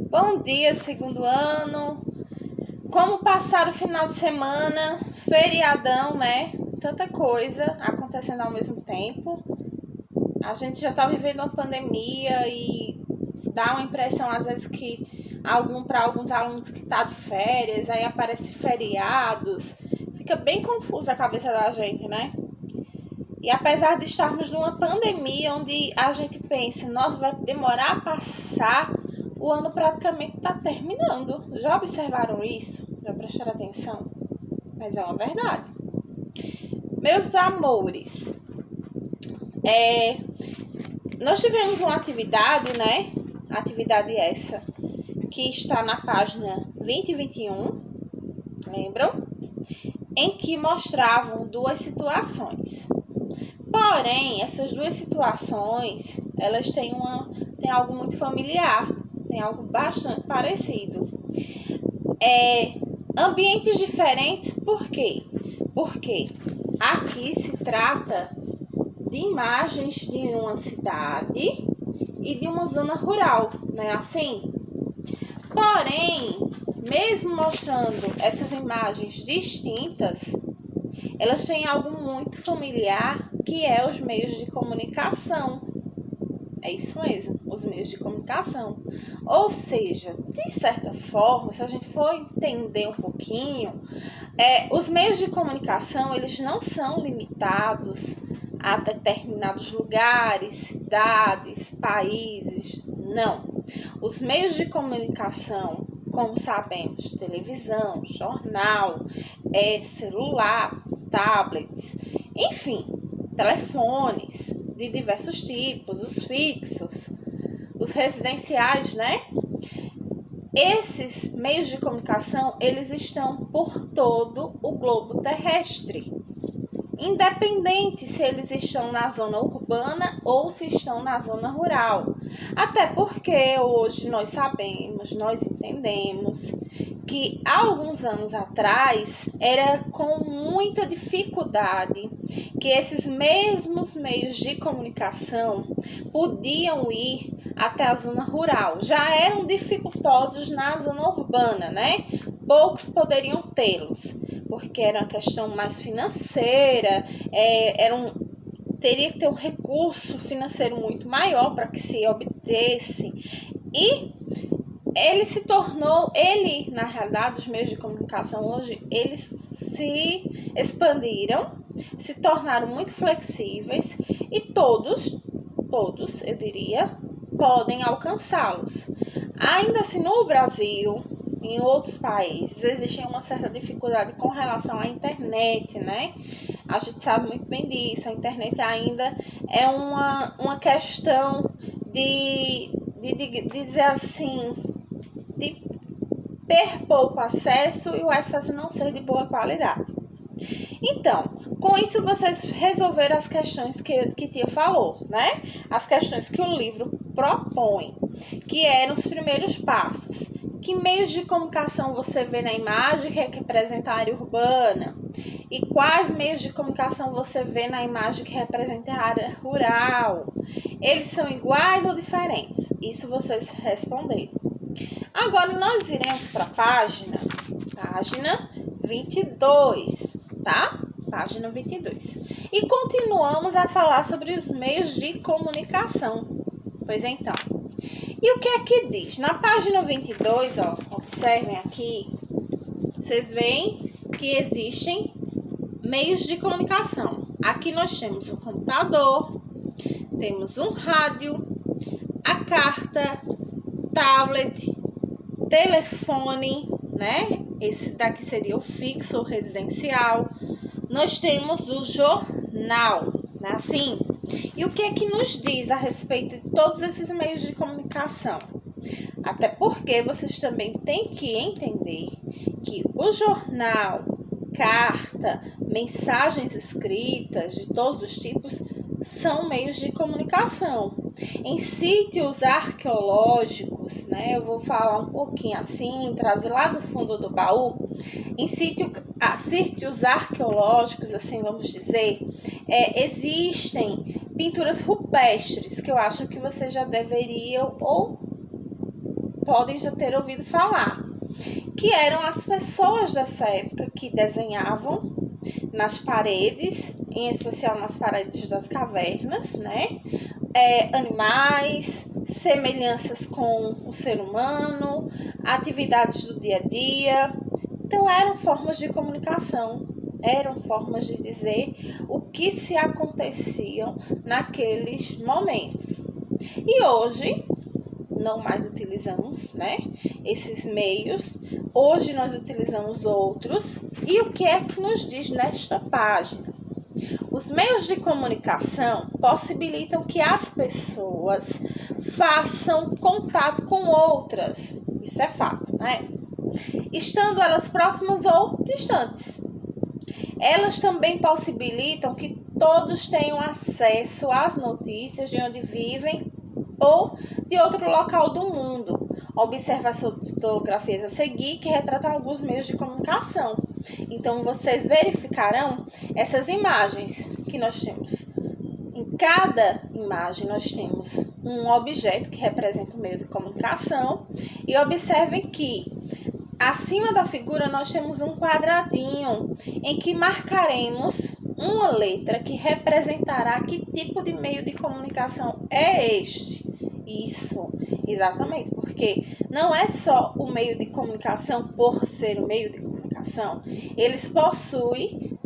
Bom dia, segundo ano. Como passar o final de semana? Feriadão, né? Tanta coisa acontecendo ao mesmo tempo. A gente já tá vivendo uma pandemia e dá uma impressão às vezes que para alguns alunos que tá de férias, aí aparecem feriados. Fica bem confusa a cabeça da gente, né? E apesar de estarmos numa pandemia onde a gente pensa, nossa, vai demorar a passar, o ano praticamente está terminando. Já observaram isso? Já prestaram atenção? Mas é uma verdade. Meus amores, nós tivemos uma atividade, né? Atividade essa que está na página 20 e 21, lembram? Em que mostravam duas situações. Porém, essas duas situações, elas têm algo muito familiar, tem algo bastante parecido. Ambientes diferentes, por quê? Porque aqui se trata de imagens de uma cidade e de uma zona rural, não é assim? Porém, mesmo mostrando essas imagens distintas, elas têm algo muito familiar, que é os meios de comunicação. É isso mesmo, os meios de comunicação. Ou seja, de certa forma, se a gente for entender um pouquinho, os meios de comunicação, eles não são limitados a determinados lugares, cidades, países, não. Os meios de comunicação, como sabemos, televisão, jornal, celular, tablets, enfim, telefones de diversos tipos, os fixos, os residenciais, né? Esses meios de comunicação, eles estão por todo o globo terrestre, independente se eles estão na zona urbana ou se estão na zona rural. Até porque hoje nós sabemos, nós entendemos que há alguns anos atrás era com muita dificuldade que esses mesmos meios de comunicação podiam ir até a zona rural. Já eram dificultosos na zona urbana, né? Poucos poderiam tê-los, porque era uma questão mais financeira, teria que ter um recurso financeiro muito maior para que se obtesse. E na realidade, os meios de comunicação hoje, eles se expandiram, se tornaram muito flexíveis e todos, eu diria, podem alcançá-los. Ainda assim, no Brasil, em outros países, existe uma certa dificuldade com relação à internet, né? A gente sabe muito bem disso, a internet ainda é uma questão de dizer assim, de ter pouco acesso e o acesso não ser de boa qualidade. Então, com isso vocês resolveram as questões que Tia falou, né? As questões que o livro propõe, que eram os primeiros passos. Que meios de comunicação você vê na imagem que representa a área urbana? E quais meios de comunicação você vê na imagem que representa a área rural? Eles são iguais ou diferentes? Isso vocês responderam. Agora nós iremos para a página 22, tá? Página 22. E continuamos a falar sobre os meios de comunicação. Pois então. E o que é que diz? Na página 22, ó, observem aqui, vocês veem que existem meios de comunicação. Aqui nós temos um computador, temos um rádio, a carta, tablet, telefone, né? Esse daqui seria o fixo ou residencial. Nós temos o jornal, né? Assim. E o que é que nos diz a respeito de todos esses meios de comunicação? Até porque vocês também têm que entender que o jornal, carta, mensagens escritas de todos os tipos são meios de comunicação. Em sítios arqueológicos, né, eu vou falar um pouquinho assim, trazer lá do fundo do baú, em sítios arqueológicos, assim vamos dizer, existem pinturas rupestres que eu acho que vocês já deveriam ou podem já ter ouvido falar, que eram as pessoas dessa época que desenhavam nas paredes, em especial nas paredes das cavernas, né? Animais, semelhanças com o ser humano, atividades do dia a dia. Então, eram formas de comunicação, eram formas de dizer o que se aconteciam naqueles momentos. E hoje, não mais utilizamos, né, esses meios. Hoje nós utilizamos outros. E o que é que nos diz nesta página? Os meios de comunicação possibilitam que as pessoas façam contato com outras. Isso é fato, né? Estando elas próximas ou distantes. Elas também possibilitam que todos tenham acesso às notícias de onde vivem ou de outro local do mundo. Observe as fotografias a seguir, que retratam alguns meios de comunicação. Então, vocês verificarão essas imagens que nós temos. Em cada imagem, nós temos um objeto que representa o meio de comunicação. E observem que, acima da figura, nós temos um quadradinho em que marcaremos uma letra que representará que tipo de meio de comunicação é este. Isso, exatamente, porque não é só o meio de comunicação por ser o meio de comunicação, eles possuem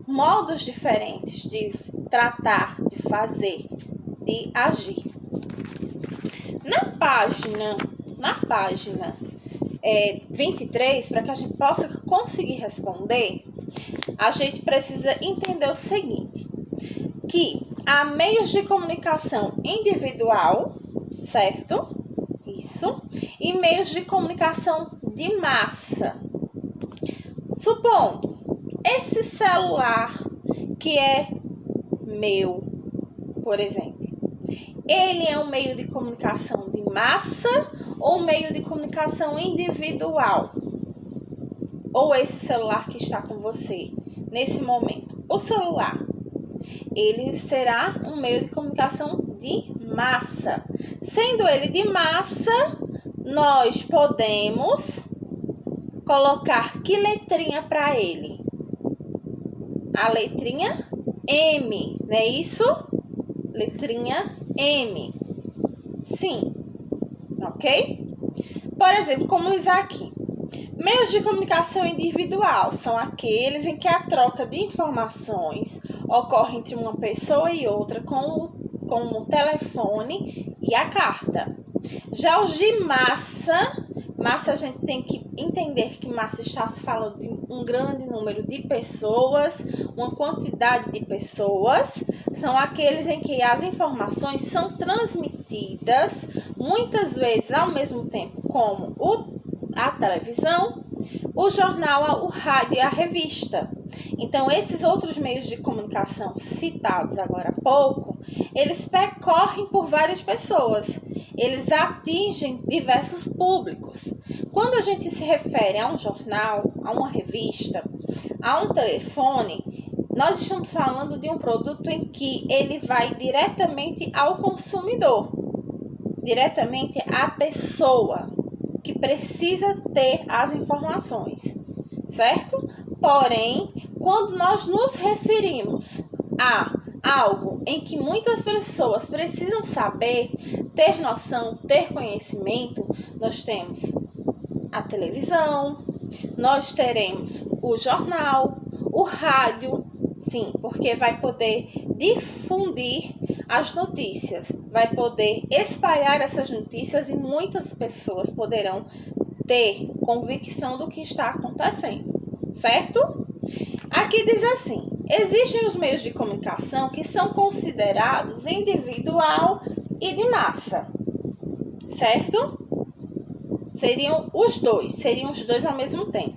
modos diferentes de tratar, de fazer, de agir. Na página 23, para que a gente possa conseguir responder, a gente precisa entender o seguinte, que há meios de comunicação individual, certo? Isso. E meios de comunicação de massa. Supondo, esse celular que é meu, por exemplo, ele é um meio de comunicação de massa ou um meio de comunicação individual? Ou esse celular que está com você nesse momento, o celular, ele será um meio de comunicação de massa. Sendo ele de massa, nós podemos colocar que letrinha para ele? A letrinha M, não é isso? Letrinha M. Sim, ok? Por exemplo, como usar aqui. Meios de comunicação individual são aqueles em que a troca de informações ocorre entre uma pessoa e outra com o telefone e a carta. Já os de massa a gente tem que entender que massa está se falando de um grande número de pessoas, uma quantidade de pessoas, são aqueles em que as informações são transmitidas muitas vezes ao mesmo tempo, como a televisão, o jornal, o rádio e a revista. Então, esses outros meios de comunicação citados agora há pouco, eles percorrem por várias pessoas, eles atingem diversos públicos. Quando a gente se refere a um jornal, a uma revista, a um telefone, nós estamos falando de um produto em que ele vai diretamente ao consumidor, diretamente à pessoa que precisa ter as informações, certo? Porém, quando nós nos referimos a algo em que muitas pessoas precisam saber, ter noção, ter conhecimento, nós temos a televisão, nós teremos o jornal, o rádio, sim, porque vai poder difundir as notícias, vai poder espalhar essas notícias e muitas pessoas poderão ter convicção do que está acontecendo, certo? Aqui diz assim, existem os meios de comunicação que são considerados individual e de massa, certo? Seriam os dois ao mesmo tempo.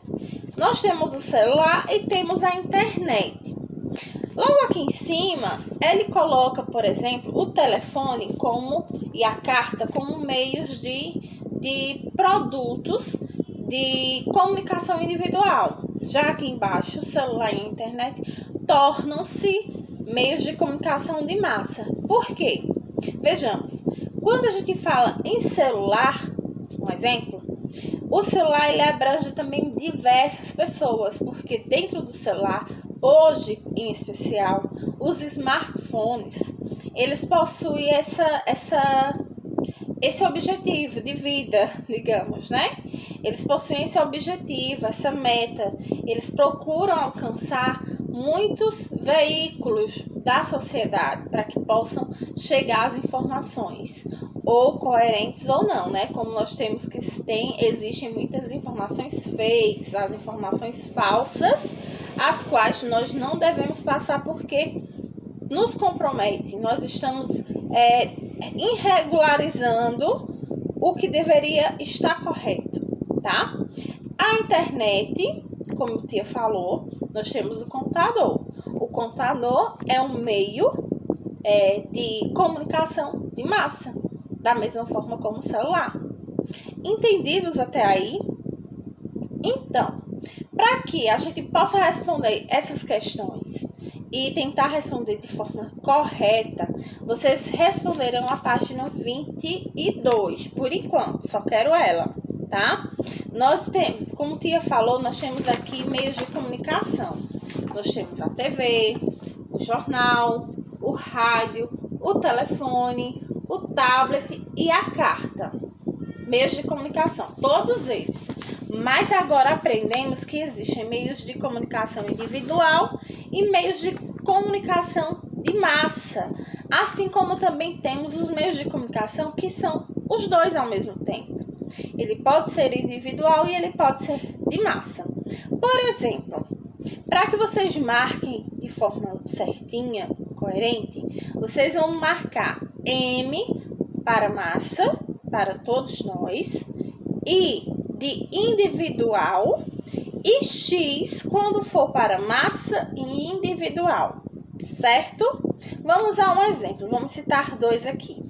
Nós temos o celular e temos a internet. Logo aqui em cima, ele coloca, por exemplo, o telefone e a carta como meios de produtos de comunicação individual. Já aqui embaixo, o celular e a internet tornam-se meios de comunicação de massa. Por quê? Vejamos, quando a gente fala em celular, Um exemplo? O celular, ele abrange também diversas pessoas, porque dentro do celular, hoje em especial, os smartphones, eles possuem esse objetivo de vida, digamos, né? Eles possuem esse objetivo, essa meta. Eles procuram alcançar muitos veículos da sociedade para que possam chegar às informações, ou coerentes ou não, né? Como nós temos que existem muitas informações fakes, as informações falsas, as quais nós não devemos passar porque nos compromete. Nós estamos irregularizando o que deveria estar correto, tá? A internet, como a tia falou, nós temos o computador. O computador é um meio de comunicação de massa, da mesma forma como o celular. Entendidos até aí? Então, para que a gente possa responder essas questões e tentar responder de forma correta, vocês responderão a página 22, por enquanto, só quero ela, tá? Nós temos, como a tia falou, nós temos aqui meios de comunicação. Nós temos a TV, o jornal, o rádio, o telefone, o tablet e a carta. Meios de comunicação, todos eles. Mas agora aprendemos que existem meios de comunicação individual e meios de comunicação de massa. Assim como também temos os meios de comunicação que são os dois ao mesmo tempo. Ele pode ser individual e ele pode ser de massa. Por exemplo, para que vocês marquem de forma certinha, coerente, vocês vão marcar M para massa, para todos nós, I de individual e X quando for para massa e individual, certo? Vamos a um exemplo, vamos citar dois aqui.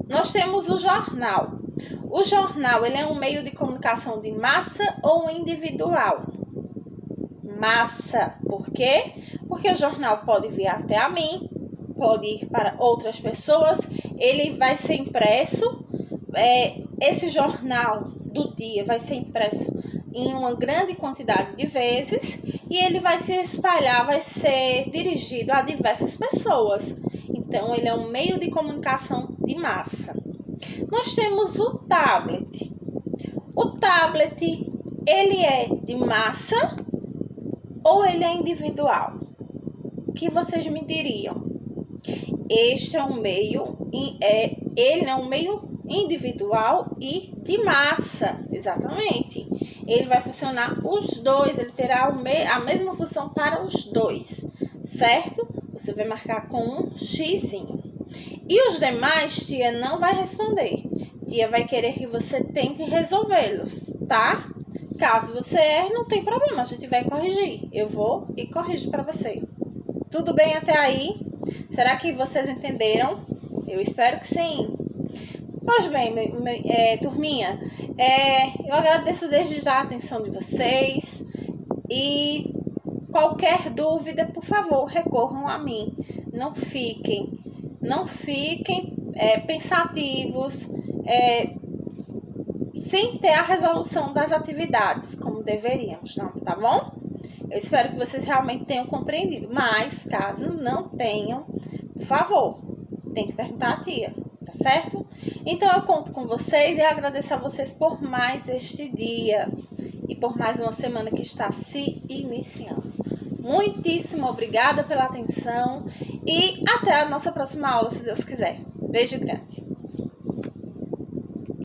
Nós temos o jornal. O jornal, ele é um meio de comunicação de massa ou individual? Massa. Por quê? Porque o jornal pode vir até a mim, pode ir para outras pessoas, ele vai ser impresso, esse jornal do dia vai ser impresso em uma grande quantidade de vezes e ele vai se espalhar, vai ser dirigido a diversas pessoas. Então, ele é um meio de comunicação de massa. Nós temos o tablet. O tablet, ele é de massa ou ele é individual? O que vocês me diriam? Este é um meio, ele é um meio individual e de massa, exatamente. Ele vai funcionar os dois, ele terá a mesma função para os dois, certo? Você vai marcar com um xizinho. E os demais, tia não vai responder. Tia vai querer que você tente resolvê-los, tá? Caso você erre, não tem problema, a gente vai corrigir. Eu vou e corrijo para você. Tudo bem até aí? Será que vocês entenderam? Eu espero que sim. Pois bem, turminha, eu agradeço desde já a atenção de vocês e qualquer dúvida, por favor, recorram a mim. Não fiquem pensativos, sem ter a resolução das atividades, como deveríamos, não, tá bom? Eu espero que vocês realmente tenham compreendido, mas caso não tenham, por favor, tem que perguntar à tia, tá certo? Então eu conto com vocês e agradeço a vocês por mais este dia e por mais uma semana que está se iniciando. Muitíssimo obrigada pela atenção e até a nossa próxima aula, se Deus quiser. Beijo grande!